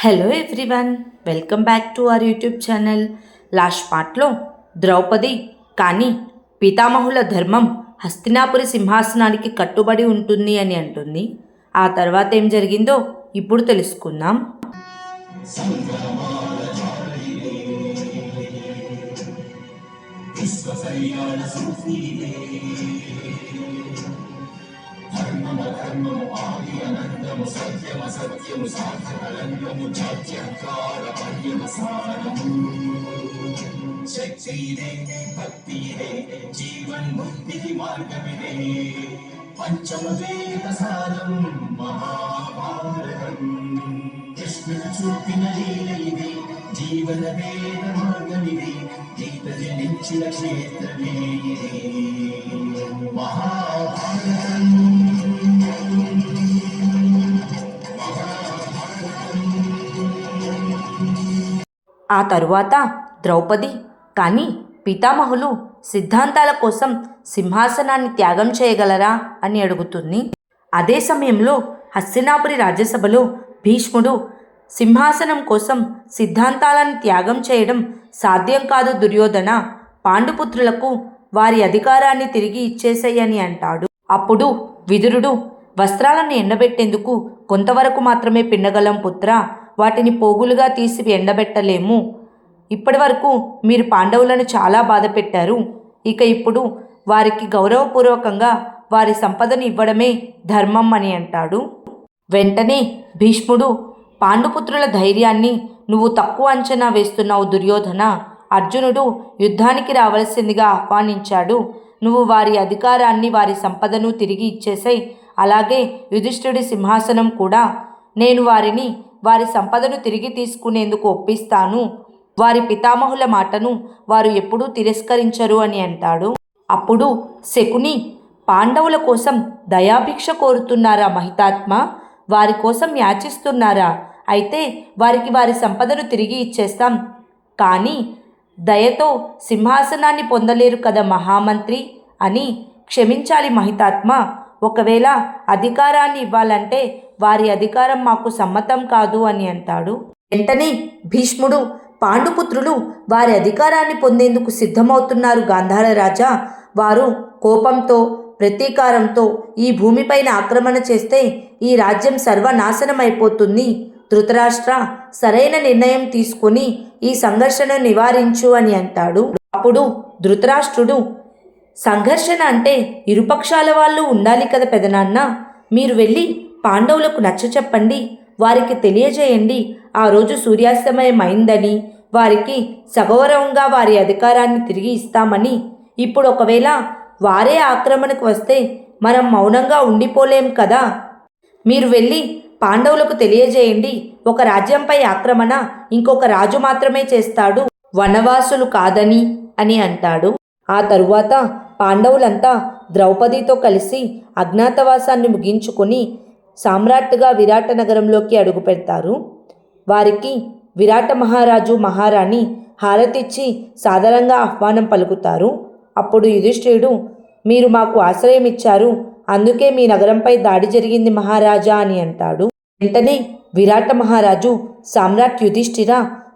Hello everyone, welcome back to our YouTube channel. Last పార్ట్లో ద్రౌపది కానీ పితామహుల ధర్మం హస్తినాపురి సింహాసనానికి కట్టుబడి ఉంటుంది అని అంటుంది. ఆ తర్వాత ఏం జరిగిందో ఇప్పుడు తెలుసుకుందాం. ధర్మము ఆది అనంతము సత్యము సత్యము సాధ్యమలంగము జాత్యంకార పర్యవసానము శక్తిదే భక్తిదే జీవన్ ముక్తి మార్గమిదే పంచమ వేద సారం మహాభారతం కృష్ణుడు చూపిన లీల ఇది జీవన వేద మార్గమిది గీత జనించిన క్షేత్రమే ఇది మహాభారతం. ఆ తరువాత ద్రౌపది కానీ పితామహులు సిద్ధాంతాల కోసం సింహాసనాన్ని త్యాగం చేయగలరా అని అడుగుతుంది. అదే సమయంలో హస్తినాపురి రాజ్యసభలో భీష్ముడు సింహాసనం కోసం సిద్ధాంతాలను త్యాగం చేయడం సాధ్యం కాదు దుర్యోధన, పాండుపుత్రులకు వారి అధికారాన్ని తిరిగి ఇచ్చేసేయని అంటాడు. అప్పుడు విదురుడు, వస్త్రాలను ఎండబెట్టేందుకు కొంతవరకు మాత్రమే పిండగలం పుత్ర, వాటిని పోగులుగా తీసి ఎండబెట్టలేము. ఇప్పటి వరకు మీరు పాండవులను చాలా బాధ పెట్టారు. ఇక ఇప్పుడు వారికి గౌరవపూర్వకంగా వారి సంపదను ఇవ్వడమే ధర్మం అని అంటాడు. వెంటనే భీష్ముడు, పాండుపుత్రుల ధైర్యాన్ని నువ్వు తక్కువ అంచనా వేస్తున్నావు దుర్యోధన. అర్జునుడు యుద్ధానికి రావలసిందిగా ఆహ్వానించాడు. నువ్వు వారి అధికారాన్ని వారి సంపదను తిరిగి ఇచ్చేసాయి. అలాగే యుధిష్ఠిరుడి సింహాసనం కూడా నేను వారి సంపదను తిరిగి తీసుకునేందుకు ఒప్పిస్తాను. వారి పితామహుల మాటను వారు ఎప్పుడూ తిరస్కరించరు అని అంటాడు. అప్పుడు శకుని, పాండవుల కోసం దయాభిక్ష కోరుతున్నారా మహితాత్మ? వారి కోసం యాచిస్తున్నారా? అయితే వారికి వారి సంపదను తిరిగి ఇచ్చేస్తాం. కానీ దయతో సింహాసనాన్ని పొందలేరు కదా మహామంత్రి అని. క్షమించాలి మహితాత్మ, ఒకవేళ అధికారాన్ని ఇవ్వాలంటే వారి అధికారం మాకు సమ్మతం కాదు అని అంటాడు. వెంటనే భీష్ముడు, పాండుపుత్రులు వారి అధికారాన్ని పొందేందుకు సిద్ధమవుతున్నారు గాంధార రాజా. వారు కోపంతో ప్రతీకారంతో ఈ భూమిపైన ఆక్రమణ చేస్తే ఈ రాజ్యం సర్వనాశనం అయిపోతుంది. ధృతరాష్ట్ర, సరైన నిర్ణయం తీసుకుని ఈ సంఘర్షణను నివారించు అని అంటాడు. అప్పుడు ధృతరాష్ట్రుడు, సంఘర్షణ అంటే ఇరుపక్షాల వాళ్ళు ఉండాలి కదా పెదనాన్న. మీరు వెళ్ళి పాండవులకు నచ్చచెప్పండి, వారికి తెలియజేయండి ఆ రోజు సూర్యాస్తమయం అయిందని, వారికి సగౌరవంగా వారి అధికారాన్ని తిరిగి ఇస్తామని. ఇప్పుడు ఒకవేళ వారే ఆక్రమణకు వస్తే మనం మౌనంగా ఉండిపోలేం కదా. మీరు వెళ్ళి పాండవులకు తెలియజేయండి, ఒక రాజ్యంపై ఆక్రమణ ఇంకొక రాజు మాత్రమే చేస్తాడు, వనవాసులు కాదని అని అంటాడు. ఆ తరువాత పాండవులంతా ద్రౌపదితో కలిసి అజ్ఞాతవాసాన్ని ముగించుకొని సామ్రాట్గా విరాట నగరంలోకి అడుగు పెడతారు. వారికి విరాట మహారాజు మహారాణి హారతిచ్చి సాదరంగా ఆహ్వానం పలుకుతారు. అప్పుడు యుధిష్ఠిరుడు, మీరు మాకు ఆశ్రయం ఇచ్చారు, అందుకే మీ నగరంపై దాడి జరిగింది మహారాజా అని అంటాడు. వెంటనే విరాట మహారాజు, సామ్రాట్ యుధిష్ఠిర,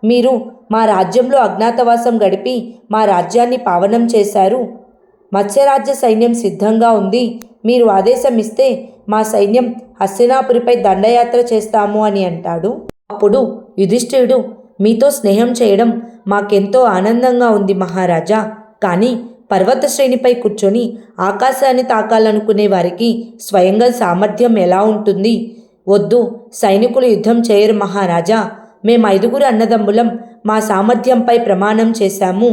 మీరు మా రాజ్యంలో అజ్ఞాతవాసం గడిపి మా రాజ్యాన్ని పావనం చేశారు. మత్స్యరాజ్య సైన్యం సిద్ధంగా ఉంది. మీరు ఆదేశం ఇస్తే మా సైన్యం హస్తినాపురిపై దండయాత్ర చేస్తాము అని అంటాడు. అప్పుడు యుధిష్ఠిరుడు, మీతో స్నేహం చేయడం మాకెంతో ఆనందంగా ఉంది మహారాజా. కానీ పర్వత శ్రేణిపై కూర్చొని ఆకాశాన్ని తాకాలనుకునే వారికి స్వయంగా సామర్థ్యం ఎలా ఉంటుంది? వద్దు, సైనికులు యుద్ధం చేయరు మహారాజా. మేము 5 అన్నదమ్ములం మా సామర్థ్యంపై ప్రమాణం చేశాము.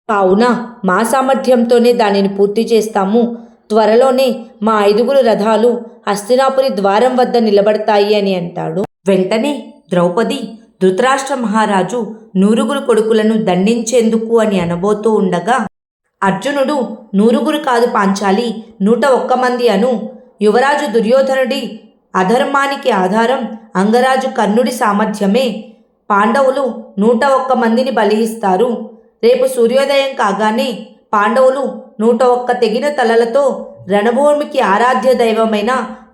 కావున మా సామర్థ్యంతోనే దానిని పూర్తి చేస్తాము. త్వరలోనే మా 5 రథాలు హస్తినాపురి ద్వారం వద్ద నిలబడతాయి అని అంటాడు. వెంటనే ద్రౌపది, ధృతరాష్ట్ర మహారాజు 100 కొడుకులను దండించేందుకు అని అనబోతూ ఉండగా అర్జునుడు, 100 కాదు పాంచాలి, 101 మంది అను. యువరాజు దుర్యోధనుడి అధర్మానికి ఆధారం అంగరాజు కర్ణుడి సామర్థ్యమే. పాండవులు 101 మందిని బలి ఇస్తారు. రేపు సూర్యోదయం కాగానే పాండవులు 101 తెగిన తలలతో రణభూమికి ఆరాధ్య దైవమైన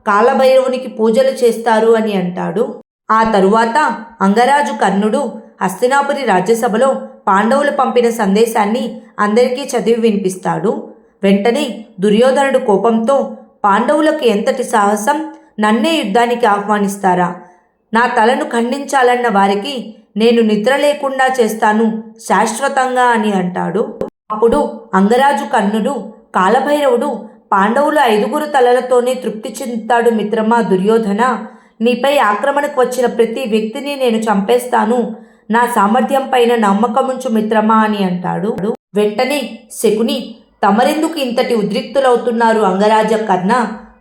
కాలభైరవునికి పూజలు చేస్తారు అని అంటాడు. ఆ తరువాత అంగరాజు కర్ణుడు హస్తినాపురి రాజ్యసభలో పాండవులు పంపిన సందేశాన్ని అందరికీ చదివి వినిపిస్తాడు. వెంటనే దుర్యోధనుడు కోపంతో, పాండవులకు ఎంతటి సాహసం! నన్నే యుద్ధానికి ఆహ్వానిస్తారా? నా తలను ఖండించాలన్న వారికి నేను నిద్ర లేకుండా చేస్తాను శాశ్వతంగా అని అంటాడు. అప్పుడు అంగరాజు కర్ణుడు, కాలభైరవుడు, పాండవులు 5 తలలతోనే తృప్తి చెందుతాడు మిత్రమా దుర్యోధన. నీపై ఆక్రమణకు వచ్చిన ప్రతి వ్యక్తిని నేను చంపేస్తాను. నా సామర్థ్యం పైన నమ్మకముంచు మిత్రమా అని అంటాడు. వెంటనే శకుని, తమరెందుకు ఇంతటి ఉద్రిక్తులవుతున్నారు అంగరాజ కర్ణ?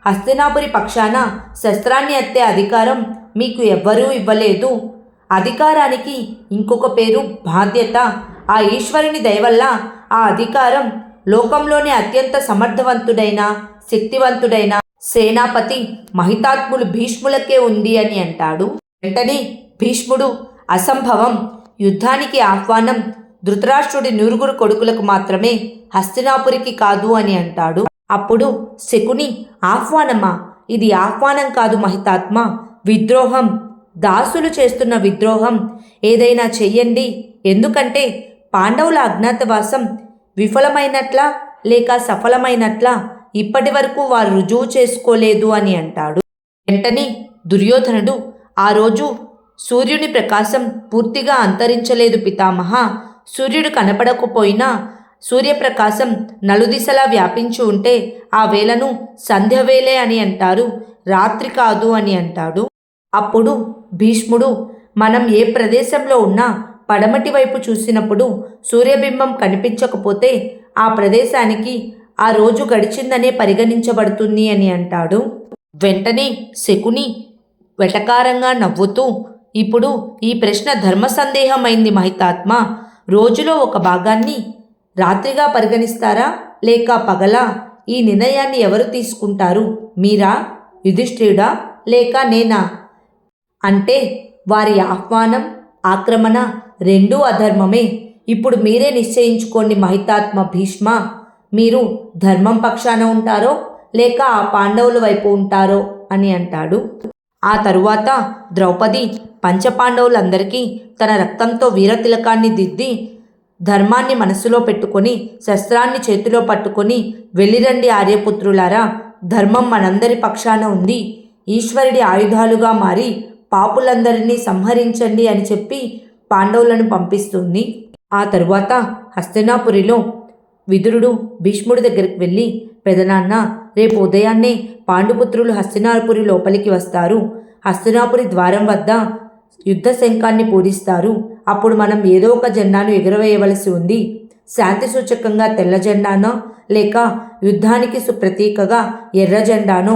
హస్తినాపురి పక్షాన శస్త్రాన్ని ఎత్తే అధికారం మీకు ఎవ్వరూ ఇవ్వలేదు. అధికారానికి ఇంకొక పేరు బాధ్యత. ఆ ఈశ్వరుని దయవల్ల ఆ అధికారం లోకంలోనే అత్యంత సమర్థవంతుడైన, శక్తివంతుడైన సేనాపతి మహితాత్ములు భీష్ములకే ఉంది అని అంటాడు. వెంటనే భీష్ముడు, అసంభవం, యుద్ధానికి ఆహ్వానం ధృతరాష్ట్రుడి 9 కొడుకులకు మాత్రమే, హస్తినాపురికి కాదు అని అంటాడు. అప్పుడు శకుని, ఆహ్వానమా? ఇది ఆహ్వానం కాదు మహితాత్మ, విద్రోహం, దాసులు చేస్తున్న విద్రోహం. ఏదైనా చెయ్యండి. ఎందుకంటే పాండవుల అజ్ఞాతవాసం విఫలమైనట్లా లేక సఫలమైనట్లా ఇప్పటి వరకు వారు రుజువు చేసుకోలేదు అని అంటాడు. వెంటనే దుర్యోధనుడు, ఆ రోజు సూర్యుని ప్రకాశం పూర్తిగా అంతరించలేదు పితామహ. సూర్యుడు కనపడకపోయినా సూర్యప్రకాశం నలుదిశలా వ్యాపించి ఉంటే ఆ వేళను సంధ్యవేళే అని అంటారు, రాత్రి కాదు అని అంటాడు. అప్పుడు భీష్ముడు, మనం ఏ ప్రదేశంలో ఉన్నా పడమటి వైపు చూసినప్పుడు సూర్యబింబం కనిపించకపోతే ఆ ప్రదేశానికి ఆ రోజు గడిచిందనే పరిగణించబడుతుంది అని అంటాడు. వెంటనే శకుని వెటకారంగా నవ్వుతూ, ఇప్పుడు ఈ ప్రశ్న ధర్మ సందేహమైంది మహితాత్మ. రోజులో ఒక భాగాన్ని రాత్రిగా పరిగణిస్తారా లేక పగలా? ఈ నిర్ణయాన్ని ఎవరు తీసుకుంటారు? మీరా, యుధిష్ఠిరుడా లేక నేనా? అంటే వారి ఆహ్వానం, ఆక్రమణ రెండూ అధర్మమే. ఇప్పుడు మీరే నిశ్చయించుకోండి మహితాత్మ భీష్మ. మీరు ధర్మం పక్షాన ఉంటారో లేక ఆ పాండవుల వైపు ఉంటారో అని అంటాడు. ఆ తరువాత ద్రౌపది పంచపాండవులందరికీ తన రక్తంతో వీరతిలకాన్ని దిద్ది, ధర్మాన్ని మనసులో పెట్టుకొని శస్త్రాన్ని చేతిలో పట్టుకొని, వెళ్ళిరండి ఆర్యపుత్రులారా, ధర్మం మనందరి పక్షాన ఉంది. ఈశ్వరుడి ఆయుధాలుగా మారి పాపులందరినీ సంహరించండి అని చెప్పి పాండవులను పంపిస్తుంది. ఆ తరువాత హస్తినాపురిలో విదురుడు భీష్ముడి దగ్గరికి వెళ్ళి, పెదనాన్న, రేపు ఉదయాన్నే పాండుపుత్రులు హస్తినాపురి లోపలికి వస్తారు. హస్తినాపురి ద్వారం వద్ద యుద్ధ శంఖాన్ని పూరిస్తారు. అప్పుడు మనం ఏదో ఒక జెండాను ఎగురవేయవలసి ఉంది. శాంతి సూచకంగా తెల్ల జెండానో లేక యుద్ధానికి ప్రతీకగా ఎర్ర జెండానో.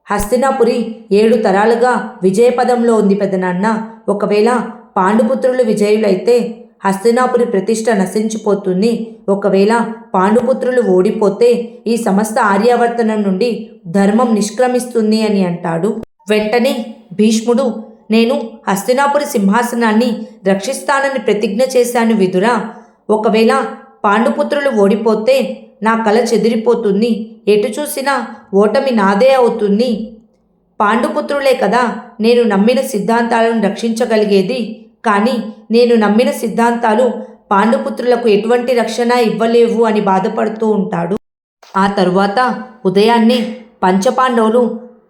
హస్తినాపురి 7 తరాలుగా విజయపదంలో ఉంది పెదనాన్న. ఒకవేళ పాండుపుత్రులు విజయులైతే హస్తినాపురి ప్రతిష్ట నశించిపోతుంది. ఒకవేళ పాండుపుత్రులు ఓడిపోతే ఈ సమస్త ఆర్యావర్తనం నుండి ధర్మం నిష్క్రమిస్తుంది అని అంటాడు. వెంటనే భీష్ముడు, నేను హస్తినాపురి సింహాసనాన్ని రక్షిస్తానని ప్రతిజ్ఞ చేశాను విదురా. ఒకవేళ పాండుపుత్రులు ఓడిపోతే నా కల చెదిరిపోతుంది. ఎటు చూసినా ఓటమి నాదే అవుతుంది. పాండుపుత్రులే కదా నేను నమ్మిన సిద్ధాంతాలను రక్షించగలిగేది. కానీ నేను నమ్మిన సిద్ధాంతాలు పాండుపుత్రులకు ఎటువంటి రక్షణ ఇవ్వలేవు అని బాధపడుతూ ఉంటాడు. ఆ తరువాత ఉదయాన్నే పంచపాండవులు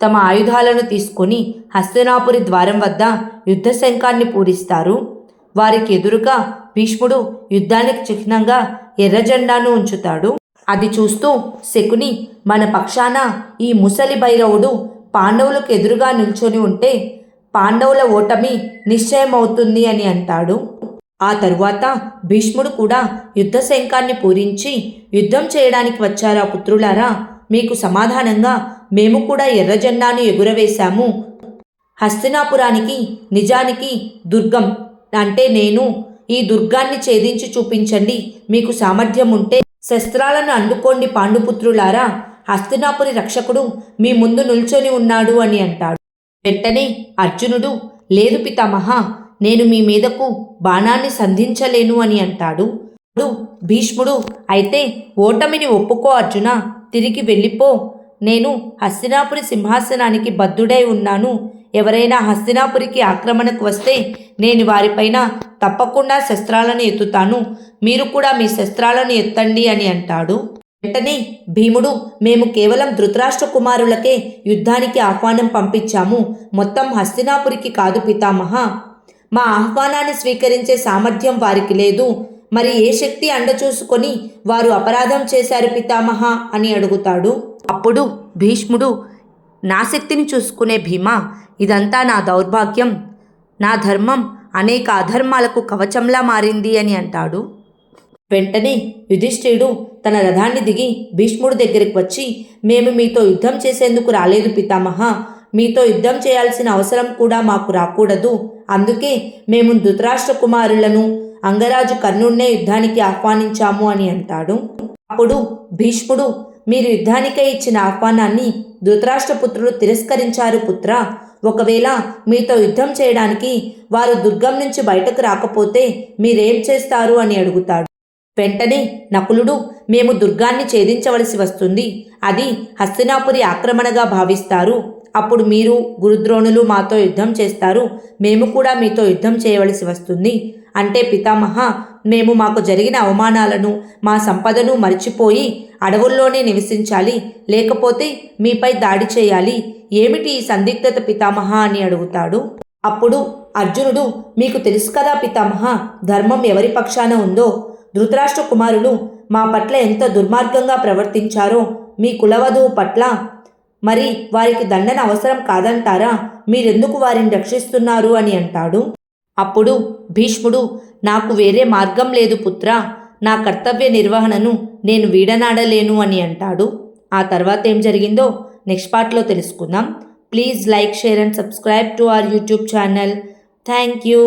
తమ ఆయుధాలను తీసుకొని హస్తినాపురి ద్వారం వద్ద యుద్ధ శంఖాన్ని పూరిస్తారు. వారికి ఎదురుగా భీష్ముడు యుద్ధానికి చిహ్నంగా ఎర్ర జెండాను ఉంచుతాడు. అది చూస్తూ శకుని, మన పక్షాన ఈ ముసలి భైరవుడు పాండవులకు ఎదురుగా నిల్చొని ఉంటే పాండవుల ఓటమి నిశ్చయమవుతుంది అని అంటాడు. ఆ తరువాత భీష్ముడు కూడా యుద్ధ శంఖాన్ని పూరించి, యుద్ధం చేయడానికి వచ్చారా పుత్రులారా? మీకు సమాధానంగా మేము కూడా ఎర్ర జెండాను ఎగురవేశాము. హస్తినాపురానికి నిజానికి దుర్గం అంటే నేను. ఈ దుర్గాన్ని ఛేదించి చూపించండి. మీకు సామర్థ్యం ఉంటే శస్త్రాలను అందుకోండి పాండుపుత్రులారా. హస్తినాపురి రక్షకుడు మీ ముందు నిల్చొని ఉన్నాడు అని అంటాడు. వెంటనే అర్జునుడు, లేదు పితామహ, నేను మీ మీదకు బాణాన్ని సంధించలేను అని అంటాడు. భీష్ముడు, అయితే ఓటమిని ఒప్పుకో అర్జున, తిరిగి వెళ్ళిపో. నేను హస్తినాపురి సింహాసనానికి బద్ధుడై ఉన్నాను. ఎవరైనా హస్తినాపురికి ఆక్రమణకు వస్తే నేను వారిపైన తప్పకుండా శస్త్రాలను ఎత్తుతాను, మీరు కూడా మీ శస్త్రాలను ఎత్తండి అని అంటాడు. వెంటనే భీముడు, మేము కేవలం ధృతరాష్ట్ర కుమారులకే యుద్ధానికి ఆహ్వానం పంపించాము, మొత్తం హస్తినాపురికి కాదు పితామహ. మా ఆహ్వానాన్ని స్వీకరించే సామర్థ్యం వారికి లేదు. మరి ఏ శక్తి అండ చూసుకొని వారు అపరాధం చేశారు పితామహ అని అడుగుతాడు. అప్పుడు భీష్ముడు, నా శక్తిని చూసుకునే భీమా, ఇదంతా నా దౌర్భాగ్యం, నా ధర్మం అనేక అధర్మాలకు కవచంలా మారింది అని అంటాడు. వెంటనే యుధిష్ఠిరుడు తన రథాన్ని దిగి భీష్ముడి దగ్గరికి వచ్చి, మేము మీతో యుద్ధం చేసేందుకు రాలేదు పితామహ, మీతో యుద్ధం చేయాల్సిన అవసరం కూడా మాకు రాకూడదు, అందుకే మేము ధృతరాష్ట్ర కుమారులను అంగరాజు కర్ణుడినే యుద్ధానికి ఆహ్వానించాము అని అంటాడు. అప్పుడు భీష్ముడు, మీరు యుద్ధానికై ఇచ్చిన ఆహ్వానాన్ని ధృతరాష్ట్రపుత్రుడు తిరస్కరించారు పుత్ర. ఒకవేళ మీతో యుద్ధం చేయడానికి వారు దుర్గం నుంచి బయటకు రాకపోతే మీరేం చేస్తారు అని అడుగుతాడు. వెంటనే నకులుడు, మేము దుర్గాన్ని ఛేదించవలసి వస్తుంది, అది హస్తినాపురి ఆక్రమణగా భావిస్తారు, అప్పుడు మీరు గురుద్రోణులు మాతో యుద్ధం చేస్తారు, మేము కూడా మీతో యుద్ధం చేయవలసి వస్తుంది. అంటే పితామహ, మేము మాకు జరిగిన అవమానాలను మా సంపదను మర్చిపోయి అడవుల్లోనే నివసించాలి, లేకపోతే మీపై దాడి చేయాలి, ఏమిటి ఈ సందిగ్ధత పితామహ అని అడుగుతాడు. అప్పుడు అర్జునుడు, మీకు తెలుసు కదా పితామహ, ధర్మం ఎవరి పక్షాన ఉందో. ధృతరాష్ట్ర కుమారులు మా పట్ల ఎంత దుర్మార్గంగా ప్రవర్తించారో, మీ కులవధువు పట్ల మరి వారికి దండన అవసరం కాదంటారా, మీరెందుకు వారిని రక్షిస్తున్నారు అని అంటాడు. అప్పుడు భీష్ముడు, నాకు వేరే మార్గం లేదు పుత్ర, నా కర్తవ్య నిర్వహణను నేను వీడనాడలేను అని అంటాడు. ఆ తర్వాత ఏం జరిగిందో నెక్స్ట్ పార్ట్లో తెలుసుకుందాం. Please like, share and subscribe to our YouTube channel. Thank you.